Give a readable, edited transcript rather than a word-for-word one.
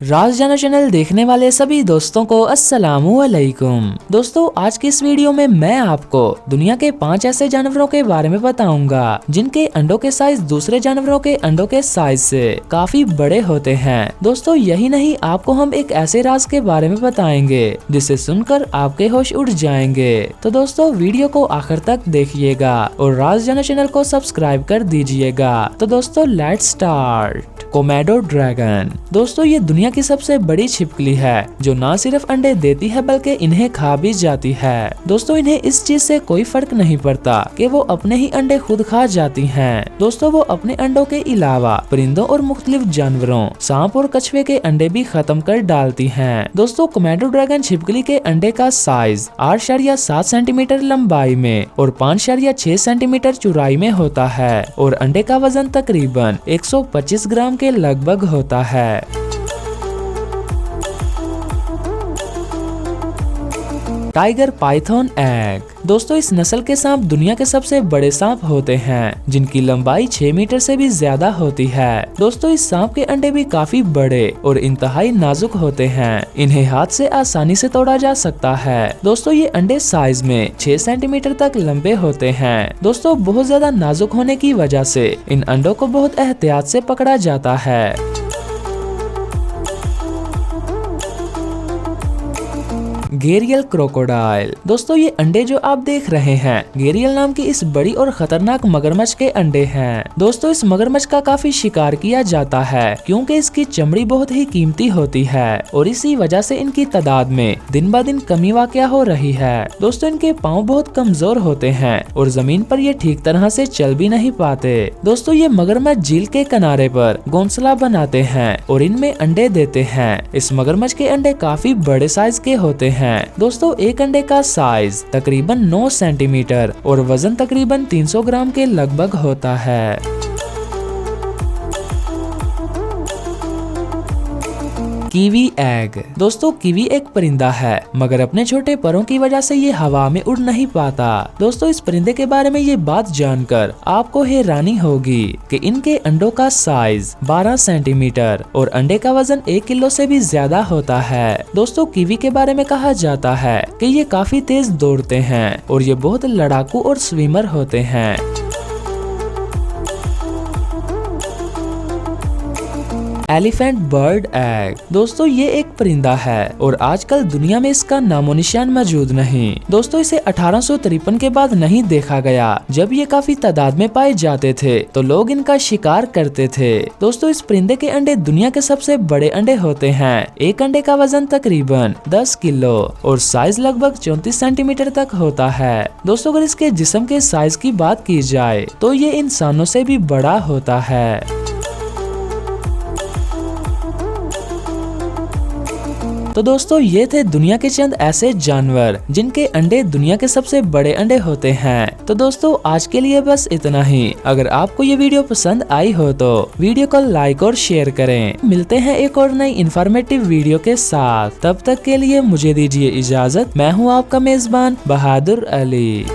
राज जाना चैनल देखने वाले सभी दोस्तों को अस्सलामुअलैकुम। दोस्तों, आज की इस वीडियो में मैं आपको दुनिया के 5 ऐसे जानवरों के बारे में बताऊंगा जिनके अंडों के साइज दूसरे जानवरों के अंडों के साइज से काफी बड़े होते हैं। दोस्तों, यही नहीं, आपको हम एक ऐसे राज के बारे में बताएंगे जिसे सुनकर आपके होश उड़ जाएंगे। तो दोस्तों, वीडियो को आखिर तक देखिएगा और राज जाना चैनल को सब्सक्राइब कर दीजिएगा। तो दोस्तों, लेट्स स्टार्ट। Komodo dragon. दोस्तों, ये दुनिया की सबसे बड़ी छिपकली है जो न सिर्फ अंडे देती है बल्कि इन्हें खा भी जाती है। दोस्तों, इन्हें इस चीज से कोई फर्क नहीं पड़ता कि वो अपने ही अंडे खुद खा जाती हैं। दोस्तों, वो अपने अंडों के अलावा परिंदों और मुख्तलिफ जानवरों, सांप और कछुए के अंडे भी खत्म कर डालती हैं। दोस्तों, कोमोडो ड्रैगन छिपकली के अंडे का साइज 8.7 सेंटीमीटर लंबाई में और 5.6 सेंटीमीटर चौड़ाई में होता है और अंडे का वजन तकरीबन 125 ग्राम के लगभग होता है। Tiger Python egg. दोस्तों, इस नस्ल के सांप दुनिया के सबसे बड़े सांप होते हैं जिनकी लंबाई 6 मीटर से भी ज्यादा होती है। दोस्तों, इस सांप के अंडे भी काफी बड़े और इंतहाई नाजुक होते हैं। इन्हें हाथ से आसानी से तोड़ा जा सकता है। दोस्तों, ये अंडे साइज में 6 सेंटीमीटर तक लंबे होते हैं। दोस्तों, बहुत ज्यादा नाजुक होने की वजह से इन अंडों को बहुत एहतियात से पकड़ा जाता है। गेरियल क्रोकोडाइल। दोस्तों, ये अंडे जो आप देख रहे हैं गेरियल नाम की इस बड़ी और खतरनाक मगरमच्छ के अंडे हैं। दोस्तों, इस मगरमच्छ का काफी शिकार किया जाता है क्योंकि इसकी चमड़ी बहुत ही कीमती होती है और इसी वजह से इनकी तादाद में दिन ब दिन कमी वाक़या हो रही है। दोस्तों, इनके पाँव बहुत कमजोर होते हैं और जमीन पर ये ठीक तरह से चल भी नहीं पाते। दोस्तों, ये मगरमच्छ झील के किनारे पर घोंसला बनाते हैं और इनमें अंडे देते हैं। इस मगरमच्छ के अंडे काफी बड़े साइज के होते हैं। दोस्तों, एक अंडे का साइज तकरीबन 9 सेंटीमीटर और वजन तकरीबन 300 ग्राम के लगभग होता है। Kiwi egg. दोस्तों, कीवी एक परिंदा है मगर अपने छोटे परों की वजह से ये हवा में उड़ नहीं पाता। दोस्तों, इस परिंदे के बारे में ये बात जानकर आपको हैरानी होगी कि इनके अंडों का साइज 12 सेंटीमीटर और अंडे का वजन 1 किलो से भी ज्यादा होता है। दोस्तों, कीवी के बारे में कहा जाता है कि ये काफी तेज दौड़ते हैं और ये बहुत लड़ाकू और स्विमर होते हैं। Elephant bird egg. दोस्तों, ये एक परिंदा है और आजकल दुनिया में इसका नामो निशान मौजूद नहीं। दोस्तों, इसे 1853 के बाद नहीं देखा गया। जब ये काफी तादाद में पाए जाते थे तो लोग इनका शिकार करते थे। दोस्तों, इस परिंदे के अंडे दुनिया के सबसे बड़े अंडे होते हैं। एक अंडे का वजन तकरीबन 10 किलो और साइज लगभग 34 सेंटीमीटर तक होता है। दोस्तों, अगर इसके जिस्म के साइज की बात की जाए तो ये इंसानों से भी बड़ा होता है। तो दोस्तों, ये थे दुनिया के चंद ऐसे जानवर जिनके अंडे दुनिया के सबसे बड़े अंडे होते हैं। तो दोस्तों, आज के लिए बस इतना ही। अगर आपको ये वीडियो पसंद आई हो तो वीडियो को लाइक और शेयर करें। मिलते हैं एक और नई इन्फॉर्मेटिव वीडियो के साथ। तब तक के लिए मुझे दीजिए इजाजत। मैं हूँ आपका मेजबान बहादुर अली।